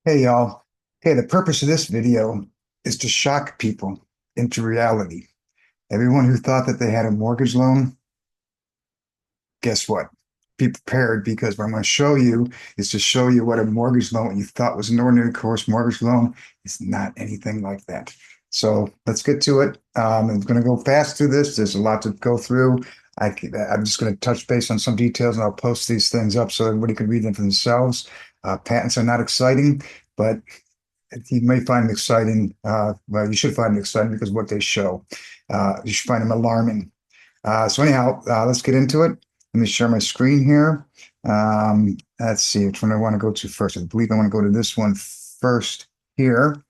Hey y'all. Hey, the purpose of this video is to shock people into reality. Everyone who thought that they had a mortgage loan, guess what? Be prepared because what I'm going to show you is to show you what a mortgage loan you thought was an ordinary course mortgage loan is not anything like that. So let's get to it. I'm going to go fast through this. There's a lot to go through. I'm just going to touch base on some details and I'll post these things up so everybody can read them for themselves. Patents are not exciting, but you may find them exciting. Well, you should find them exciting because of what they show. You should find them alarming. So anyhow, let's get into it. Let me share my screen here. Let's see which one I want to go to first. I believe I want to go to this one first here.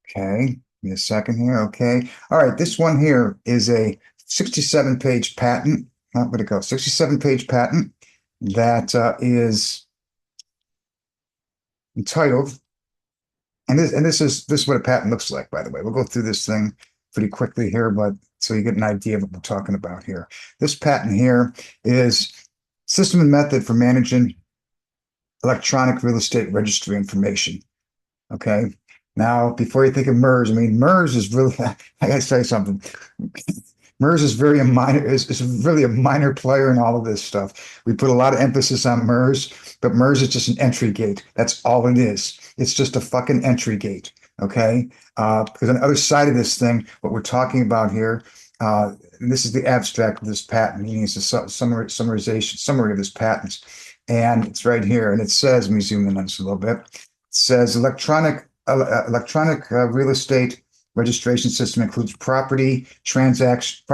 Okay, give me a second here. Okay. All right, this one here is a 67-page patent. Where'd it go? 67-page patent that is entitled, and this is what a patent looks like, by the way. We'll go through this thing pretty quickly here, but so you get an idea of what we're talking about here. This patent here is system and method for managing electronic real estate registry information. Okay. Now, before you think of MERS, I mean, MERS is really, I gotta say something. MERS is very a minor is really a minor player in all of this stuff. We put a lot of emphasis on MERS, but MERS is just an entry gate. That's all it is. It's just a fucking entry gate. Okay. Because on the other side of this thing, what we're talking about here, and this is the abstract of this patent, meaning it's a summary of this patent. And it's right here. And it says, let me zoom in on this a little bit. It says electronic real estate registration system includes property transaction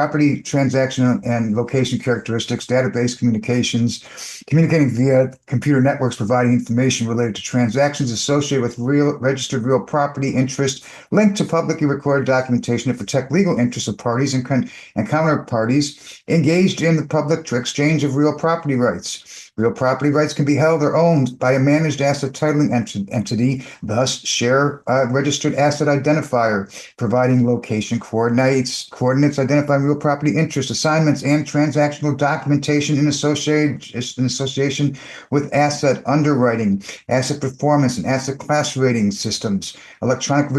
and location characteristics, database communications, communicating via computer networks, providing information related to transactions associated with registered real property interest, linked to publicly recorded documentation to protect legal interests of parties and counterparties engaged in the public exchange of real property rights. Real property rights can be held or owned by a managed asset titling entity, thus share registered asset identifier, providing location coordinates identifying real property interest, assignments, and transactional documentation in association with asset underwriting, asset performance, and asset class rating systems, electronic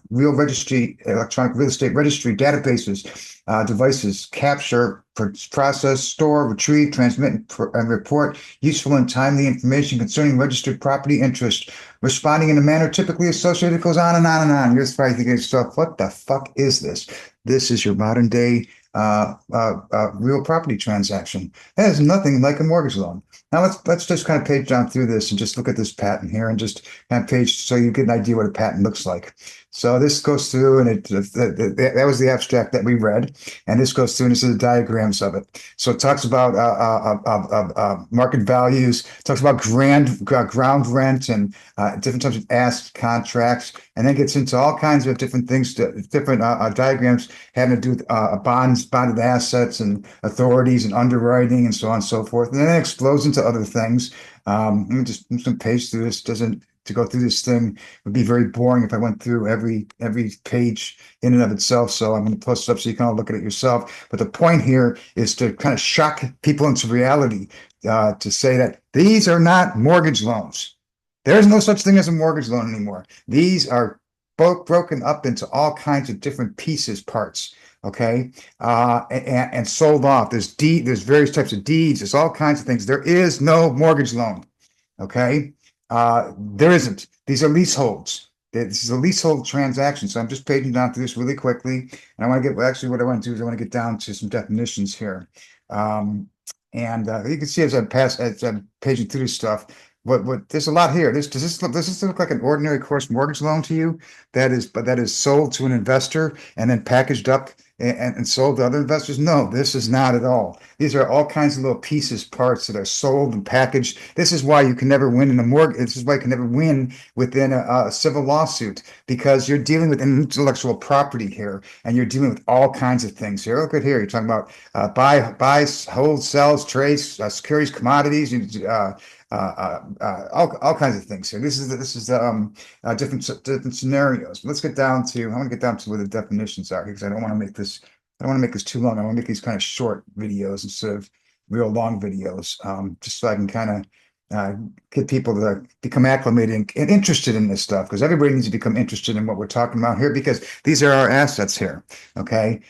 real estate registry databases, devices, capture, process, store, retrieve, transmit, and report useful and timely information concerning registered property interest, responding in a manner typically associated. It goes on and on and on. You're probably thinking to yourself, what the fuck is this? This is your modern day real property transaction. That is nothing like a mortgage loan. Now let's just kind of page down through this and just look at this patent here and just kind of page so you get an idea what a patent looks like. So this goes through, and that was the abstract that we read, and this goes through, and this is the diagrams of it. So it talks about market values, talks about ground rent, and different types of ask contracts, and then gets into all kinds of different things, different diagrams having to do with bonded assets, and authorities, and underwriting, and so on and so forth. And then it explodes into other things. I'm just going to page through this. Doesn't To go through this thing would be very boring if I went through every page in and of itself. So I'm going to post it up so you can all look at it yourself. But the point here is to kind of shock people into reality, to say that these are not mortgage loans. There's no such thing as a mortgage loan anymore. These are both broken up into all kinds of different pieces, parts. Okay, and sold off. There's various types of deeds. There's all kinds of things. There is no mortgage loan. Okay. There isn't. These are leaseholds. This is a leasehold transaction. So I'm just paging down through this really quickly. And I want to get, actually, what I want to do is I want to get down to some definitions here. And you can see as I'm paging through this stuff, there's a lot here. Does this look like an ordinary course mortgage loan to you that is sold to an investor and then packaged up and sold to other investors? No, this is not at all. These are all kinds of little pieces, parts that are sold and packaged. This is why you can never win in a mortgage. This is why you can never win within a civil lawsuit, because you're dealing with intellectual property here, and you're dealing with all kinds of things here. Look at here. You're talking about buys, holds, sells, trades, securities, commodities. All kinds of things here. This is different scenarios. But let's get down to. I want to get down to where the definitions are, because I don't want to make this. I don't want to make this too long. I want to make these kind of short videos instead of real long videos, just so I can kind of uh, get people to become acclimated and interested in this stuff, because everybody needs to become interested in what we're talking about here, because these are our assets here. Okay,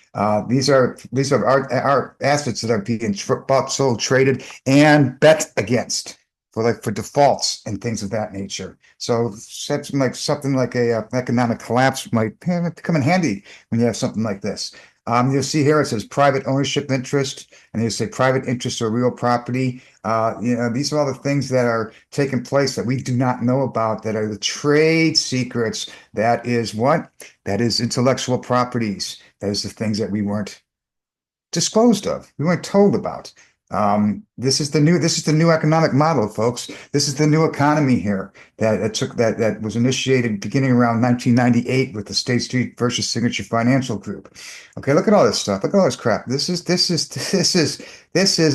these are our assets that are being bought, sold, traded, and bet against for defaults and things of that nature. So something like a economic collapse might come in handy when you have something like this. You'll see here it says private ownership interest, and you say private interest or real property. These are all the things that are taking place that we do not know about, that are the trade secrets. That is what? That is intellectual properties. That is the things that we weren't disclosed of. We weren't told about. This is the new economic model, folks. This is the new economy here that was initiated beginning around 1998 with the State Street versus Signature Financial Group. Okay, look at all this stuff. Look at all this crap. This is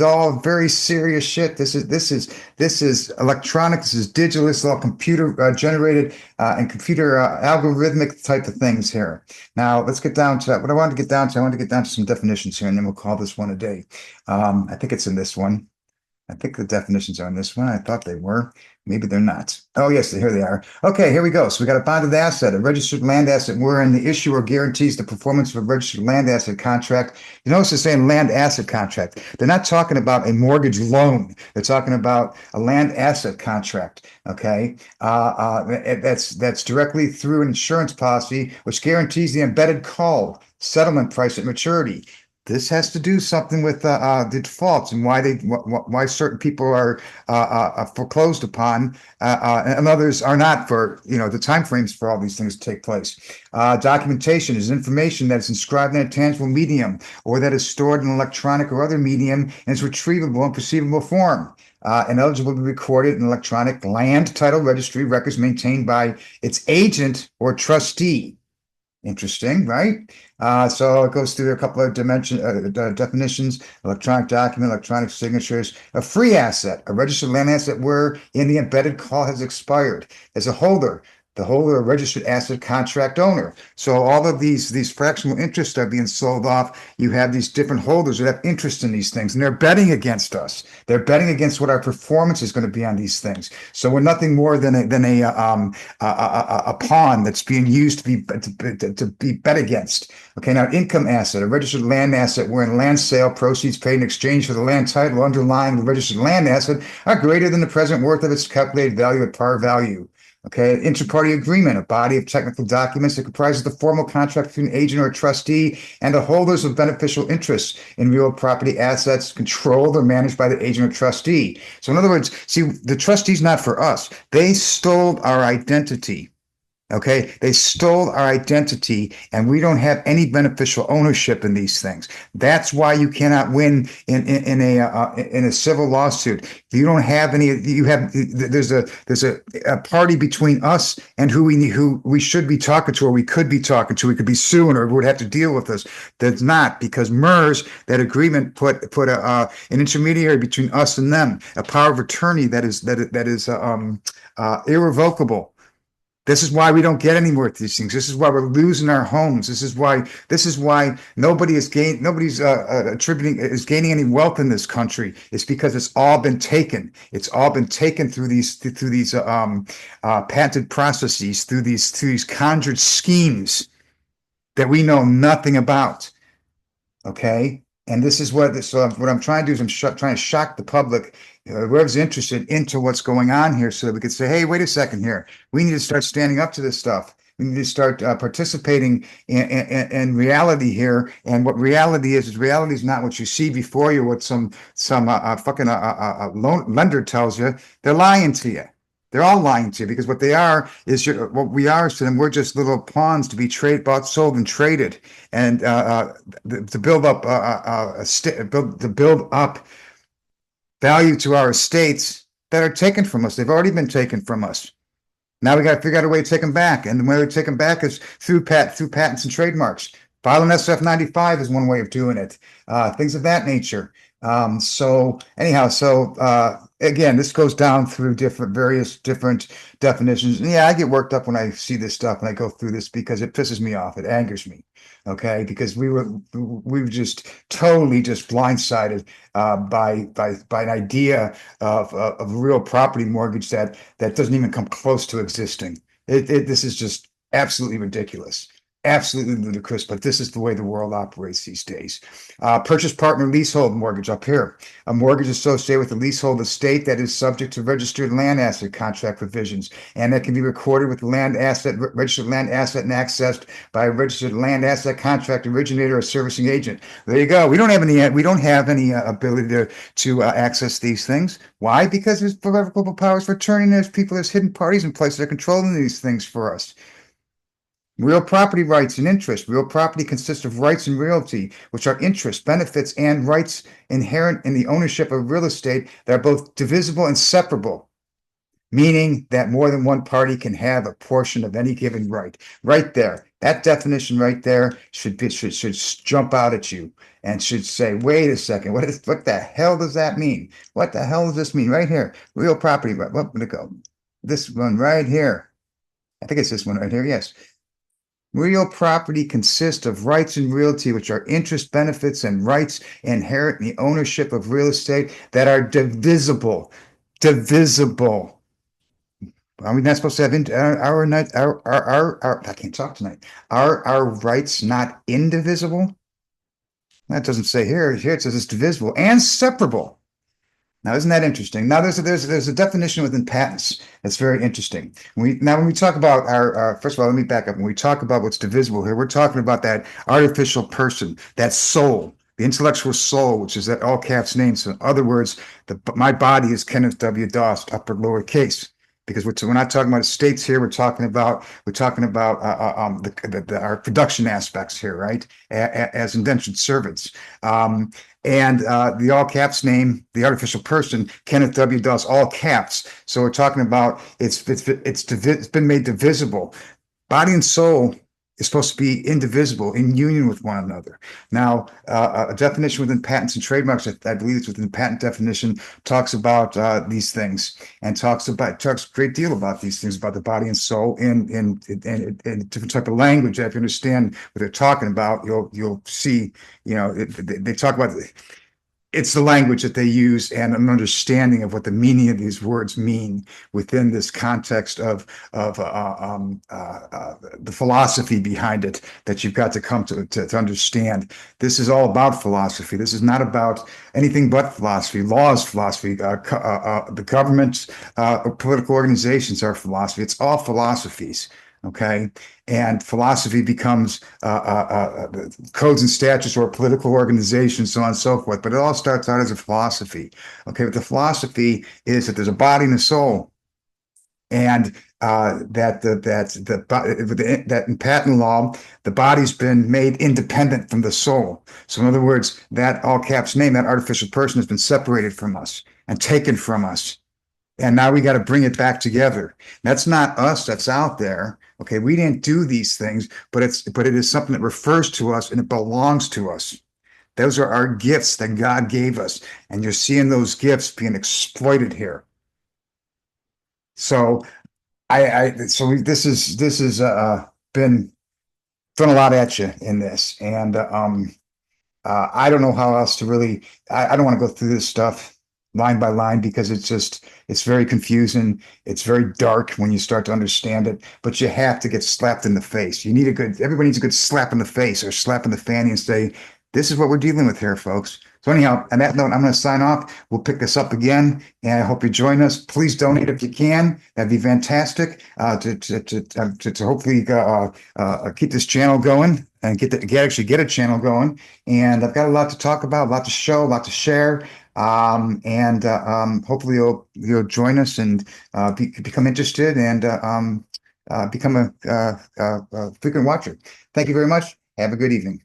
all very serious shit. This is electronic. This is digital. This is all computer generated and computer algorithmic type of things here. Now let's get down to what I wanted to get down to. I wanted to get down to some definitions here, and then we'll call this one a day. I think it's in this one. I think the definitions are in this one. I thought they were. Maybe they're not. Oh, yes, here they are. Okay, here we go. So we got a bonded asset, a registered land asset, wherein the issuer guarantees the performance of a registered land asset contract. You notice they're saying land asset contract. They're not talking about a mortgage loan. They're talking about a land asset contract. Okay, that's directly through an insurance policy, which guarantees the embedded call settlement price at maturity. This has to do something with the defaults and why certain people are foreclosed upon and others are not, for the timeframes for all these things to take place. Documentation is information that is inscribed in a tangible medium or that is stored in an electronic or other medium and is retrievable in perceivable form. And eligible to be recorded in electronic land title registry records maintained by its agent or trustee. Interesting, right? So it goes through a couple of definitions: electronic document, electronic signatures, a free asset, a registered land asset wherein the embedded call has expired. As a holder, the holder, a registered asset contract owner. So all of these fractional interests are being sold off. You have these different holders that have interest in these things, and they're betting against us. They're betting against what our performance is going to be on these things. So we're nothing more than a pawn that's being used to be bet against. Okay, now income asset, a registered land asset wherein land sale proceeds paid in exchange for the land title underlying the registered land asset are greater than the present worth of its calculated value at par value. Okay, inter-party agreement, a body of technical documents that comprises the formal contract between an agent or a trustee and the holders of beneficial interests in real property assets controlled or managed by the agent or trustee. So in other words, see, the trustee's not for us. They stole our identity. Okay, they stole our identity, and we don't have any beneficial ownership in these things. That's why you cannot win in a civil lawsuit. You don't have any. There's a party between us and who we should be talking to, or we could be talking to. We could be suing, or would have to deal with us. That's not, because MERS, that agreement put an intermediary between us and them, a power of attorney that is irrevocable. This is why we don't get anywhere with these things. This is why we're losing our homes. This is why nobody's gaining any wealth in this country. It's because it's all been taken. It's all been taken through these patented processes, through these conjured schemes that we know nothing about. Okay. And this is what I'm trying to do is I'm trying to shock the public, whoever's interested, into what's going on here, so that we could say, hey, wait a second here. We need to start standing up to this stuff. We need to start participating in reality here. And what reality is reality is not what you see before you, what some fucking lender tells you. They're lying to you. They're all lying to you, because what they are is what we are to them. We're just little pawns to be bought, sold, and traded, and to build up value to our estates that are taken from us. They've already been taken from us. Now we got to figure out a way to take them back, and the way we take them back is through patents and trademarks. File an SF-95 is one way of doing it. Things of that nature. So anyhow, again, this goes down through various different definitions. And yeah, I get worked up when I see this stuff and I go through this because it pisses me off. It angers me. Okay, because we were just totally just blindsided by an idea of a real property mortgage that doesn't even come close to existing. This is just absolutely ridiculous. Absolutely ludicrous, but this is the way the world operates these days. Purchase partner leasehold mortgage up here. A mortgage associated with a leasehold estate that is subject to registered land asset contract provisions and that can be recorded with the registered land asset and accessed by a registered land asset contract originator or servicing agent. There you go. We don't have any ability to access these things. Why? Because there's irrevocable powers for attorney. There's people, there's hidden parties in place that are controlling these things for us. Real property rights and interest. Real property consists of rights in realty, which are interests, benefits, and rights inherent in the ownership of real estate that are both divisible and separable, meaning that more than one party can have a portion of any given right. Right there. That definition right there should jump out at you and should say, wait a second, what the hell does that mean? What the hell does this mean? Right here. Real property right. What would it go? This one right here. I think it's this one right here. Yes. Real property consists of rights in realty, which are interest, benefits, and rights inherent in the ownership of real estate that are divisible. Divisible. Are we not supposed to have I can't talk tonight. Are our rights not indivisible? That doesn't say here. Here it says it's divisible and separable. Now, isn't that interesting? Now, there's a definition within patents that's very interesting. When we talk about first of all, let me back up. When we talk about what's divisible here, we're talking about that artificial person, that soul, the intellectual soul, which is that all caps name. So, in other words, my body is Kenneth W. Dost, upper lowercase. Because we're not talking about estates here. We're talking about our production aspects here, right? As indentured servants. And the all caps name, the artificial person, Kenneth W. Doss, all caps. So we're talking about it's been made divisible. Body and soul is supposed to be indivisible, in union with one another. Now, a definition within patents and trademarks, I believe it's within the patent definition, talks about these things and talks a great deal about these things, about the body and soul in different type of language. If you understand what they're talking about, you'll see, they talk about it's the language that they use and an understanding of what the meaning of these words mean within this context of the philosophy behind it that you've got to come to understand. This is all about philosophy. This is not about anything but philosophy. Law is philosophy. The government, political organizations are philosophy. It's all philosophies. Okay. And philosophy becomes codes and statutes or political organizations, so on and so forth. But it all starts out as a philosophy. Okay. But the philosophy is that there's a body and a soul, and that in patent law, the body's been made independent from the soul. So in other words, that all caps name, that artificial person, has been separated from us and taken from us. And now we got to bring it back together. That's not us that's out there. Okay, we didn't do these things, but it is something that refers to us and it belongs to us. Those are our gifts that God gave us, and you're seeing those gifts being exploited here. So this is been thrown a lot at you in this, and I don't know how else to really. I don't want to go through this stuff line by line because it's very confusing. It's very dark when you start to understand it, but you have to get slapped in the face. Everybody needs a good slap in the face or slap in the fanny and say, this is what we're dealing with here, folks. So anyhow, on that note, I'm going to sign off. We'll pick this up again, and I hope you join us. Please donate if you can. That'd be fantastic to hopefully keep this channel going and actually get a channel going. And I've got a lot to talk about, a lot to show, a lot to share. And hopefully you'll join us and become interested and become a frequent watcher. Thank you very much. Have a good evening.